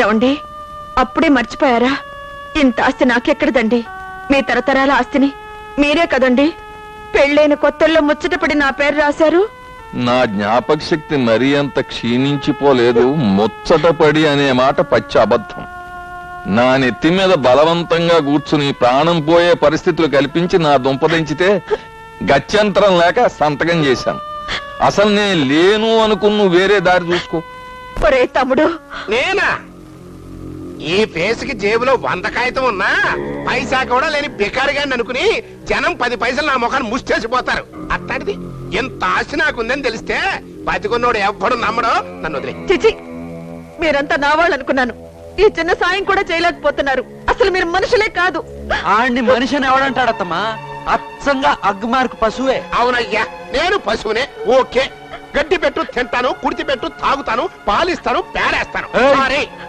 ఏమండి, అప్పుడే మర్చిపోయారా? ఇంత ఆస్తి నాకెక్కడదండి. మీ తరతరాల ఆస్తిని మీరే కదండి పెళ్ళైన కొత్తల్లో ముచ్చటపడి నా పేరు రాశారు. నా జ్ఞాపక శక్తి మరీ అంత క్షీణించిపోలేదు. ముచ్చటపడి అనే మాట పచ్చి అబద్ధం. నా నెత్తి మీద బలవంతంగా కూర్చుని ప్రాణం పోయే పరిస్థితులు కల్పించి నా దుంపదించితే గత్యంతరం లేక సంతకం చేశాను. అసలు నేను లేను అనుకుని నువ్వు వేరే దారి చూసుకో. ఒరే తమ్ముడు, నేనా? ఈ ఫేస్ కి జేబులో 100 కాగితం ఉన్నా పైసా కూడా లేని బికారిగాని అనుకుని జనం 10 పైసలు నా ముఖాన్ని ముష్టేసిపోతారు. అట్లాంటిది ఎంత ఆశ నాకుందని తెలిస్తే బతికున్నోడు ఎవ్వడు నమ్మడు. నన్ను వదిలే. చిచి, మీరంతా నా వాళ్ళు అనుకున్నాను. ఈ చిన్న సాయం కూడా చేయలేకపోతున్నారు. అసలు మీరు మనుషులే కాదు. ఆడిని మనిషిని ఎవడంటాడత్తమ్మా? అచ్చంగా అగ్గుమార్కు పశువే. అవునయ్యా, నేను పశువునే. ఓకే, గడ్డి పెట్టు తింటాను, కుడితి పెట్టు తాగుతాను, పాలిస్తాను, పేడేస్తాను,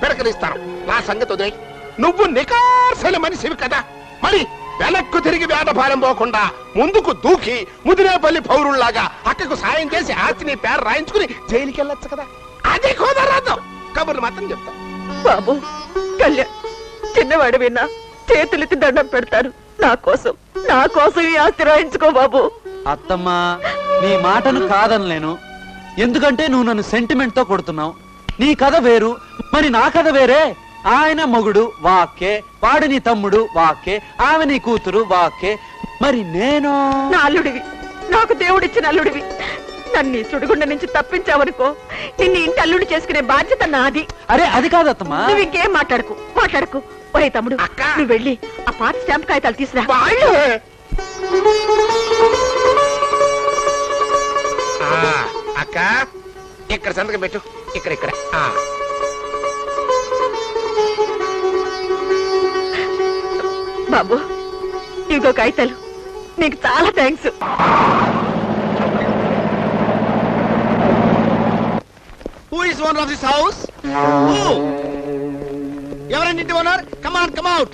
పెడకలిస్తాను. నా సంగతి వదిలే. నువ్వు నికార్సైన మనిషివి కదా, మరి వెనక్కు తిరిగి వేటభారం పోకుండా ముందుకు దూకి ముదినేపల్లి పౌరుల్లాగా అక్కకు సాయం చేసి ఆస్తిని పేరు రాయించుకుని జైలుకి వెళ్ళొచ్చు కదా. అది కుదరదు. కబుర్లు మాత్రం చెప్తా. బాబు కళ్యాణ్, చిన్నవాడు విన్నా చేతులెత్తి దండం పెడతారు. నా కోసం ఈ ఆస్తి రాయించుకో బాబు. అత్తమ్మా, నీ మాటను కాదనలేను. ఎందుకంటే నువ్వు నన్ను సెంటిమెంట్ తో కొడుతున్నావు. నీ కథ వేరు, మరి నా కథ వేరే. ఆయన మొగుడు వాకే, వాడు నీ తమ్ముడు వాకే, ఆమె నీ కూతురు వాకే. మరి నేను నా అల్లుడివి, నాకు దేవుడిచ్చిన అల్లుడివి. నన్ను సుడిగుండ నుంచి తప్పించావనుకో, నిన్ను ఇంటి అల్లుడు చేసుకునే బాధ్యత నాది. అరే అది కాదత్తమ్మా. నువ్వు ఇంకేం మాట్లాడకు. ఒరే తమ్ముడు, నువ్వు వెళ్ళి ఆ పాత స్టాంప్ కాగితాలు తీసురా. అక్క, ఇక్కడ సంతకం పెట్టు. ఇక్కడ బాబు, ఇంకో కాగితాలు. నీకు చాలా thanks. Who is owner of this house? Who? ఎవరండి ఇంటి owner? Come on, come out.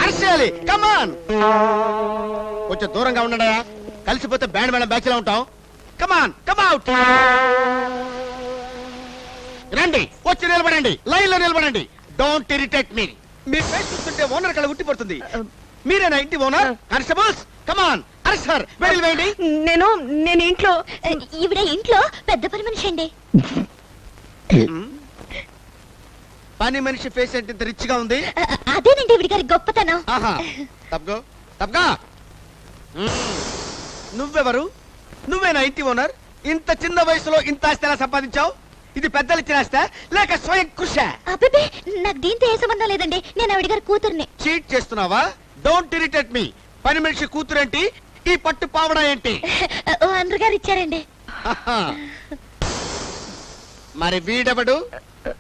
అర్షాలి, come on. కొంచెం దూరంగా ఉండడా, కలిసిపోతే బ్యాండ్ మేడం బ్యాచ్ లా ఉంటాం. Come on, come out. రండి, వచ్చి నిలబడండి, లైన్ లో నిలబడండి. Don't irritate me. Me face చూస్తుంటే ఓనర్ కళ ఉట్టి పడుతుంది. మీరేనా ఇంటి owner? Constables, come on. Arrester, వెళ్ళు వేయండి. నేను ఇంట్లో. ఈవిడ ఇంట్లో పెద్ద పని మనిషి అండి. పని మనిషి ఫేస్ అంటే ఇంత రిచ్ గా ఉంది. అదేనండి ఈవిడ గారి గొప్పతనం. తప్పగా. నువ్వెవరు? నువ్వేనా ఇంటి ఓనర్? ఇంత చిన్న వయసులో ఇంత ఆస్తి ఎలా సంపాదించావు? ఇది పెద్దలు ఇచ్చిన ఆస్తి లేక స్వయం కృషి? అబ్బే, నాకు దీంతో ఏ సంబంధం లేదండి. నేను ఆవిడ గారి కూతుర్ని. చీట్ చేస్తున్నావా? డోంట్ ఇరిటేట్ మీ. పని మనిషి కూతురేంటి, ఈ పట్టు పావడా ఏంటి? అందరు గారు ఇచ్చారండి. మరి వీడెవడు?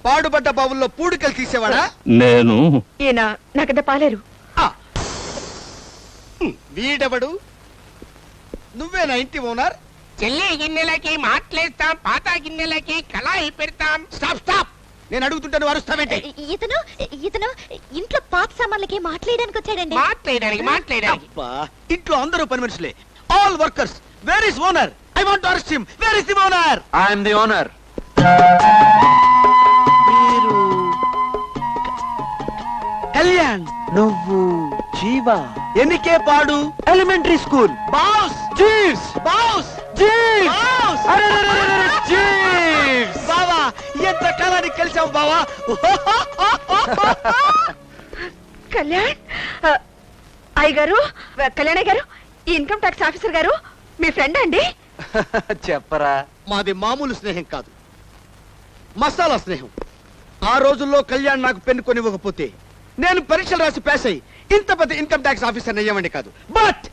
పాడుబడ్డ బావుల్లో పూడికలు తీసేవాడా? నేను. ఈయన నాకంటే పాలేరు. వీడెవడు? నువ్వేనా ఇంటి ఓనర్? చెల్లి గిన్నెలకి మాట్లేస్తాం, పాత గిన్నెలకి కళాయి పెడతాం. Stop stop. నేను అడుగుతుంటే నువ్వు అరుస్తావేంటి? ఇతను ఇంట్లో పాత సామాన్లకి మాట్లాడడానికి వచ్చాడండి. మాట్లాడడానికి. ఇంట్లో అందరూ పని మనుషులే, all workers. Where is owner? I want to arrest him. Where is the owner? I am the owner. Kalyan, నువ్వు జీవా. ఎన్నికే పాడు? Elementary school. Boss Jeeves. Boss Jeeves. Jeeves. బావా, ఎంత కాలానికి కలిసావు బావా. కళ్యాణ్, అయ్యగారు, కళ్యాణ్ గారు, ఈ ఇన్కమ్ ట్యాక్స్ ఆఫీసర్ గారు మీ ఫ్రెండ్ అండి? చెప్పరా. మాది మామూలు స్నేహం కాదు, మసాలా స్నేహం. ఆ రోజుల్లో కళ్యాణ్ నాకు పెన్ను కొనివ్వకపోతే నేను పరీక్షలు రాసి పాస్ అయ్యి ఇంత పెద్ద ఇన్కమ్ ట్యాక్స్ ఆఫీసర్ అయ్యామండి కాదు. బట్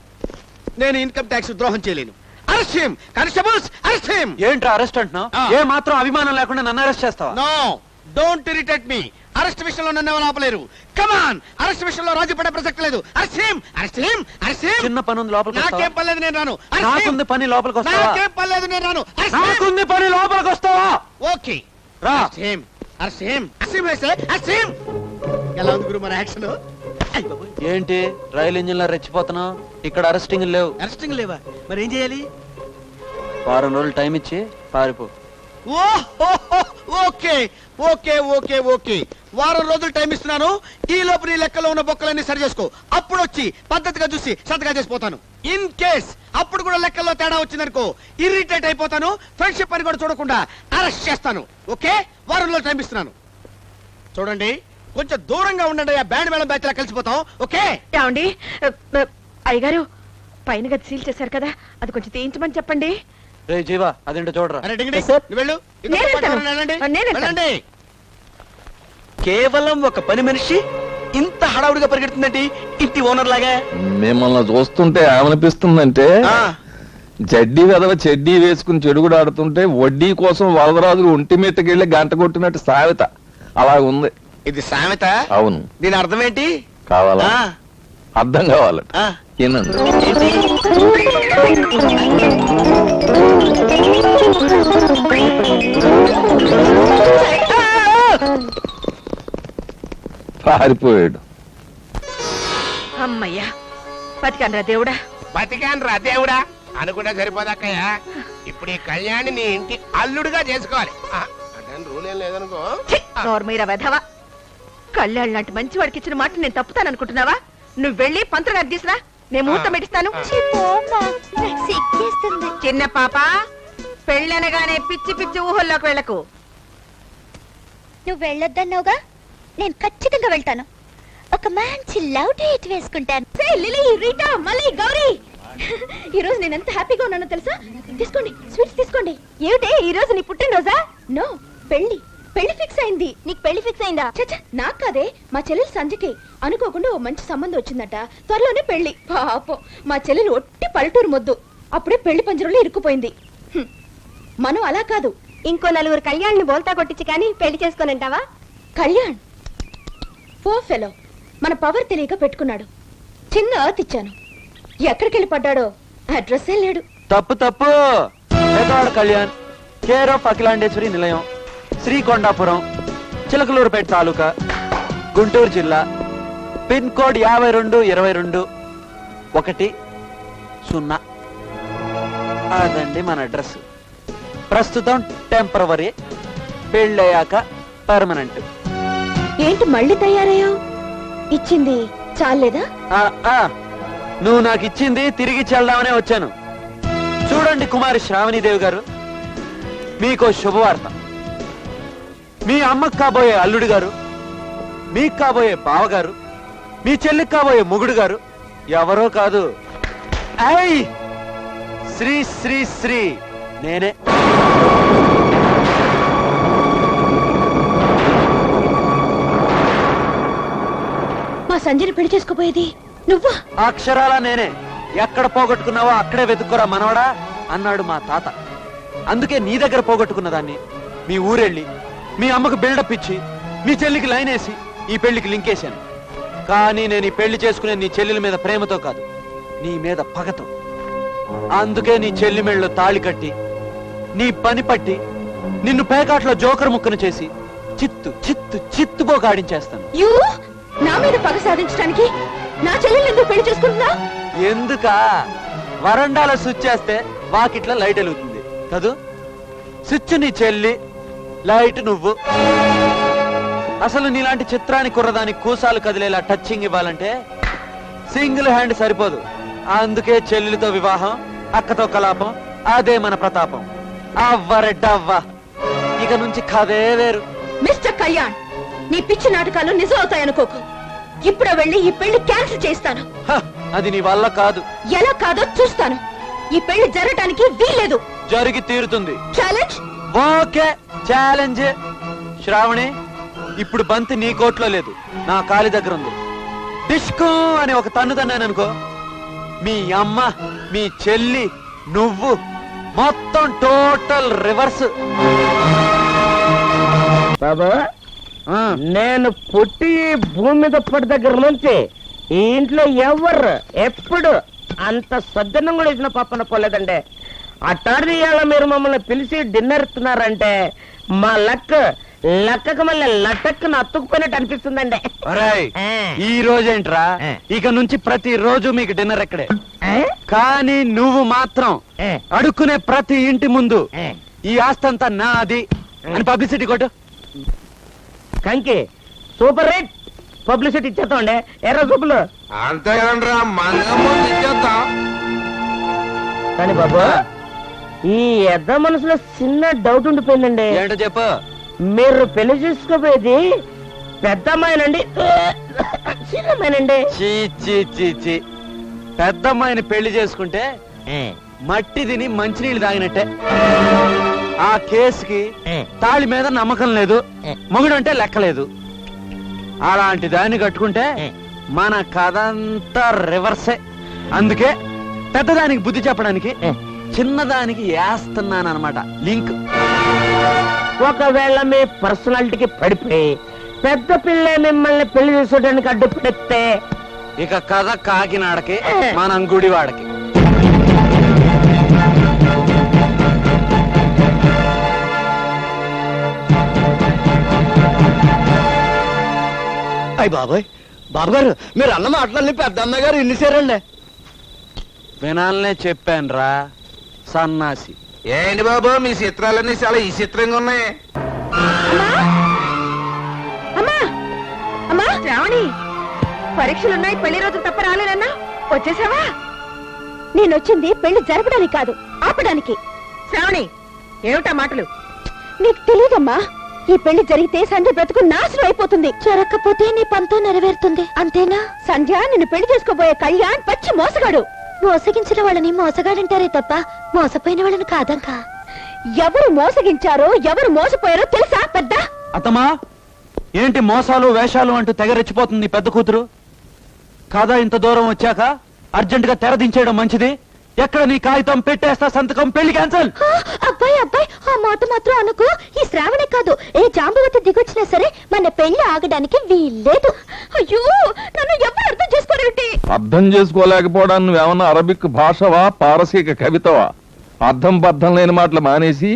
నేను ఇన్కమ్ ట్యాక్స్ ద్రోహం చేయలేను. Arrest him. Constables, arrest him. ఏంట్రా అరెస్ట్ అంటున్నావు? ఏ మాత్రం అభిమానం లేకుండా నన్ను అరెస్ట్ చేస్తావా? No, don't irritate me. Arrest విషయంలో నన్ను ఎవరు ఆపలేరు. Come on. అరెస్ట్ విషయంలో రాజీ పడే ప్రసక్తి లేదు. Arrest him. Arrest him. Arrest him. చిన్న పని ఉంది, లోపలికి వస్తావా? నాకేం పర్లేదు, నేను రాను. నాకుంది పని, లోపలికి వస్తావా? నాకేం పర్లేదు, నేను రాను. నాకుంది పని, లోపలికి వస్తావా? ఓకే రా. Arrest him. Arrest him. Arrest him. ఎలా ఉంది గురు మన యాక్షన్? ఏంటి రైలు ఇంజిన్ లో రెచ్చిపోతున్నావు? ఇక్కడ అరెస్టింగ్ లేవు. అరెస్టింగ్ లేవా? మరి ఏం చేయాలి? వారం రోజులు టైం ఇచ్చి పారిపో. ఓకే ఓకే ఓకే ఓకే వారం రోజులు టైం ఇస్తున్నాను. ఈ లోపు నీ లెక్కలో ఉన్న బొక్కలన్నీ సరి చేసుకో. అప్పుడు వచ్చి పద్ధతిగా చూసి సంతకాలు చేసిపోతాను. ఇన్ కేస్ అప్పుడు కూడా లెక్కల్లో తేడా వచ్చిందనుకో ఇరిటేట్ అయిపోతాను. ఫ్రెండ్షిప్ అని కూడా చూడకుండా అరెస్ట్ చేస్తాను. ఓకే వారం రోజులు టైం ఇస్తున్నాను. చూడండి కొంచెం దూరంగా ఉండండి. ఆ బ్యాండ్ మేళం బ్యాచ్ లా కలిసిపోతాం. ఓకే ఏమండి అయ్యగారు పైన గది సీల్ చేశారు కదా అది కొంచెం తీయించమని చెప్పండి. రే జీవా అదేంటో చూడరా. అరే డింగిడి, నువ్వు వెళ్ళు. ఇంకొక నేను పాట వెళ్తాను. ఎవరైనా వెళ్ళండి. నేను వెళ్తాను. వెళ్ళండి. కేవలం ఒక పని మనిషి ఇంత హడావుడిగా పరిగెడుతుందండి ఇంటి ఓనర్ లాగా. మిమ్మల్ని చూస్తుంటే ఏమనిపిస్తుందంటే జడ్డీ వెదవ చెడ్డీ వేసుకుని చెడుగుడు ఆడుతుంటే వడ్డీ కోసం వరదరాజులు ఒంటి మీదకెళ్ళి గంట కొట్టినట్టు సామెత అలా ఉంది. ఇది సామెత. అవును. దీని అర్థం ఏంటి? కావాలా? ఆ, అర్థం కావాలట. ఆ. ఏనండి ఏంటి? పారిపోయాడు. అమ్మయ్యా బతికానరా దేవుడా. బతికాను రా దేవుడా అనుకుంటే సరిపోదక్కయ్య. ఇప్పుడు ఈ కళ్యాణి నీ ఇంటి అల్లుడుగా చేసుకోవాలి. అంటే రూల్ ఏం లేదనుకో. నోర్మీర వెధవా కళ్యాణ్ లాంటి మంచి వాడికి ఇచ్చిన మాట నేను తప్పుతాననుకుంటున్నావా? నువ్వు వెళ్ళి పంతులు తీసురా నేను ముహూర్తం పెట్టిస్తాను. నాకు సిగ్గేస్తుంది. చిన్న పాప పెళ్ళనగానే పిచ్చి పిచ్చి ఊహల్లోకి వెళ్ళకు. నువ్వు వెళ్ళొద్దన్నావుగా, నేను ఖచ్చితంగా వెళ్తాను. ఒక మంచి లవ్ డేట్ వేసుకుంటాను. లిలీ, రీటా, మళ్ళీ గౌరీ, ఈ రోజు నేను ఎంత హ్యాపీగా ఉన్నానో తెలుసా? తీసుకోండి, స్వీట్స్ తీసుకోండి. ఏమిటే ఈ రోజు నీ పుట్టినరోజా? నో, పెళ్లి ఫిక్స్ అయింది. నీకు పెళ్లి ఫిక్స్ అయిందా? చచ్చా, నాకు కాదే, మా చెల్లెలు సంజకి అనుకోకుండా ఓ మంచి సంబంధం వచ్చిందట. త్వరలోనే పెళ్లి. పాపం మా చెల్లెలు ఒట్టి పల్లెటూరు మొద్దు, అప్పుడే పెళ్లి పంజరంలో ఇరుక్కుపోయింది. మనం అలా కాదు, ఇంకో నలుగురు కళ్యాణ్ని బోల్తా కొట్టించి కానీ పెళ్లి చేసుకోనంటావా? కళ్యాణ్ పో ఫెలో, మన పవర్ తెలియక పెట్టుకున్నాడు. చిన్న అర్త్ ఇచ్చాను, ఎక్కడికి వెళ్ళి పడ్డాడో అడ్రస్సే లేడు. తప్పు తప్పు. పేదవాడ కళ్యాణ్, కేర్ ఆఫ్ అఖిలాండేశ్వరి నిలయం, శ్రీకొండాపురం, చిలకలూరుపేట తాలూకా, గుంటూరు జిల్లా, పిన్ కోడ్ 522210. అదండి మన అడ్రస్. ప్రస్తుతం టెంపరవరీ, పెళ్ళయ్యాక పర్మనెంట్. ఏంటి మళ్ళీ తయారయ్యావు? ఇచ్చింది చాలేదా? నువ్వు నాకు ఇచ్చింది తిరిగి చెల్దామనే వచ్చాను. చూడండి కుమారి శ్రావణీదేవి గారు, మీకో శుభవార్త. మీ అమ్మకు కాబోయే అల్లుడు గారు, మీకు కాబోయే బావగారు, మీ చెల్లికి కాబోయే మొగుడు గారు ఎవరో కాదు, శ్రీ శ్రీ శ్రీ నేనే. మా సంజయ్ పెళ్లి చేసుకోపోయేది నువ్వా? అక్షరాలా నేనే. ఎక్కడ పోగొట్టుకున్నావో అక్కడే వెతుక్కోరా మనవడా అన్నాడు మా తాత. అందుకే నీ దగ్గర పోగొట్టుకున్న దాన్ని మీ ఊరెళ్ళి మీ అమ్మకు బిల్డప్ ఇచ్చి మీ చెల్లికి లైన్ వేసి ఈ పెళ్లికి లింకేశాను. కానీ నేను ఈ పెళ్లి చేసుకునే నీ చెల్లెల మీద ప్రేమతో కాదు, నీ మీద పగతో. అందుకే నీ చెల్లి మెళ్ళలో తాళి కట్టి నీ పని పట్టి నిన్ను పేకాట్లో జోకర్ ముక్కను చేసి చిత్తు చిత్తు చిత్తుపోక ఆడించేస్తాను. నా మీద పగ సాధించడానికి నా చెల్లెలు ఎందుకు పెళ్లి చేసుకుంటున్నా? ఎందుకా? వరండాలో స్విచ్ చేస్తే వాకిట్ల లైట్ వెలుగుతుంది కదూ. స్విచ్ నీ చెల్లి, లైట్ నువ్వు. అసలు నీలాంటి చిత్రాన్ని కుర్రదానికి కూసాలు కదిలేలా టచింగ్ ఇవ్వాలంటే సింగిల్ హ్యాండ్ సరిపోదు. అందుకే చెల్లెలితో వివాహం, అక్కతో కలాపం, అదే మన ప్రతాపం. అవ్వరెడ్డవ్వ, ఇక నుంచి కథే వేరు. మిస్టర్ కళ్యాణ్, నీ పిచ్చి నాటకాలు నిజం అవుతాయనుకోకు. ఇప్పుడే వెళ్ళి ఈ పెళ్లి క్యాన్సిల్ చేస్తాను. అది నీ వల్ల కాదు. ఎలా కాదో చూస్తాను. ఈ పెళ్లి జరగటానికి వీల్లేదు. జరిగి తీరుతుంది. ఛాలెంజ్? Okay, challenge. శ్రావణి, ఇప్పుడు బంతి నీ కోట్లో లేదు, నా కాలి దగ్గర ఉంది. డిస్కో అని ఒక తన్ను తన్నాననుకో, మీ అమ్మ, మీ చెల్లి, నువ్వు మొత్తం టోటల్ రివర్స్. బాబు, నేను పుట్టి భూమి మీద పడి దగ్గర నుంచి ఈ ఇంట్లో ఎవరు ఎప్పుడు అంత సద్దన్నం కూడా ఇచ్చిన పప్పన పోలేదండి. అట్టాడి ఇవాళ మీరు మమ్మల్ని పిలిచి డిన్నర్ ఇస్తున్నారంటే మా లక్కకు మళ్ళీ లటక్కున అతుక్కుపోయినట్టు అనిపిస్తుందండి. ఈ రోజేంట్రా, ఇక నుంచి ప్రతి రోజు మీకు డిన్నర్ ఎక్కడే. కానీ నువ్వు మాత్రం అడుక్కునే ప్రతి ఇంటి ముందు ఈ ఆస్తంతా నాది, అని పబ్లిసిటీ కొట్టు. కంకి సూపర్ రేట్ పబ్లిసిటీ ఇచ్చేస్తామండి. ఎర్ర సూపులు అంతే కదండ్రా మంగమ్మ ఇచ్చేద్దాం. కానీ బాబు ఈ ఎద్ద మనసులో చిన్న డౌట్ ఉండిపోయిందండి. ఏంటో చెప్పు. మీరు పెళ్లి చేసుకోపోయేది పెద్ద అమ్మాయినండి చిన్న అమ్మాయినండి? చీ చీ చీ చీ, పెద్ద అమ్మాయిని పెళ్లి చేసుకుంటే మట్టి తిని మంచినీళ్ళు తాగినట్టే. ఆ కేసుకి తాళి మీద నమ్మకం లేదు, మొగుడంటే లెక్కలేదు. అలాంటి దాన్ని కట్టుకుంటే మన కథ అంతా రివర్సే. అందుకే పెద్దదానికి బుద్ధి చెప్పడానికి చిన్నదానికి వేస్తున్నానమాట లింక్. ఒకవేళ మీ పర్సనాలిటీకి పడిపోయి పెద్ద పిల్ల మిమ్మల్ని పెళ్లి చేసుకోవడానికి అడ్డుపడితే ఇక కథ కాకినాడకి మనం గుడివాడకి. అయ్య బాబాయ్, బాబుగారు మీరు అన్న మాటలన్నీ పెద్ద అమ్మాయి గారు ఇన్నిసారండి. వినాలనే చెప్పానురా సన్నాసి. ఏంటి బాబు మీ చిత్రాలన్నీ చాలా ఈ చిత్రంగా ఉన్నాయి. అమ్మా అమ్మా శ్రావణి, పరీక్షలున్నాయి, పెళ్లి రోజు తప్ప రాలేనన్నా వచ్చేసావా? నేను వచ్చింది పెళ్లి జరపడానికి కాదు, ఆపడానికి. శ్రావణి, ఏమిటా మాటలు? నీకు తెలియదమ్మా, ఈ పెళ్లి జరిగితే సంధ్య బ్రతుకు నాశనం అయిపోతుంది. జరగకపోతే నీ పంతో నెరవేరుతుంది, అంతేనా? సంధ్య నిన్ను పెళ్లి చేసుకోబోయే కళ్యాణ్ పచ్చి మోసగాడు. మోసగించిన వాళ్ళని మోసగాడంటారే తప్ప మోసపోయిన వాళ్ళని కాదంకా. ఎవరు మోసగించారో ఎవరు మోసపోయారో తెలుసా పెద్ద? అత్తమా, ఏంటి మోసాలు వేషాలు అంటూ తెగరెచ్చిపోతుంది పెద్ద కూతురు. కాదా ఇంత దూరం వచ్చాక అర్జెంట్ గా తెరదించేయడం మంచిది. ఎక్కడ నీ కాగితం పెట్టేస్తా సంతకం, పెళ్లి క్యాన్సల్. అబ్బాయి అబ్బాయి, ఆ మాట మాత్రం అనుకో. ఈ శ్రావణే కాదు, ఏ జాంబవతి దిగొచ్చినా సరే మన పెళ్లి ఆగడానికి వీల్లేదు. అయ్యో, నన్ను ఎవరు అర్థం చేసుకోరేంటి? అర్థం చేసుకోలేకపోవడానికి నువ్వేమన్నా అరబిక్ భాషవా, పారసీక కవితవా? అర్థం బద్ధం లేని మాటలు మానేసి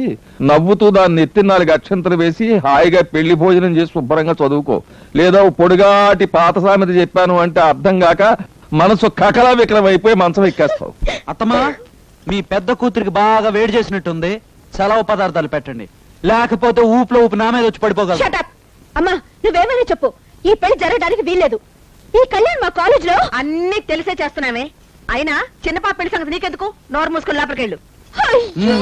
నవ్వుతూ దాన్ని ఎత్తి 4 అక్షంతలు వేసి హాయిగా పెళ్లి భోజనం చేసి శుభ్రంగా చదువుకో. లేదా పొడుగాటి పాత సామెత చెప్పాను అంటే అర్థం కాక మనసు కకలా వికలం అయిపోయి మంచం ఎక్కేస్తావు. అత్తమా, మీ పెద్ద కూతురికి బాగా వేడి చేసినట్టుంది, సెలవు పదార్థాలు పెట్టండి, లేకపోతే ఊపులో ఊపి నా మీద వచ్చి పడిపోగలరు. Shut up! అమ్మా, నువ్వేమైనా చెప్పు, ఈ పెళ్లి జరగడానికి వీల్లేదు. ఈ కళ్యాణ్ మా కాలేజ్ లో అన్ని తెలిసే చేస్తున్నామే. అయినా చిన్న పాప పెళ్లి సంగతి నీకెందుకు? నోరు మూసుకొని లోపలికెళ్ళు. అయ్యో!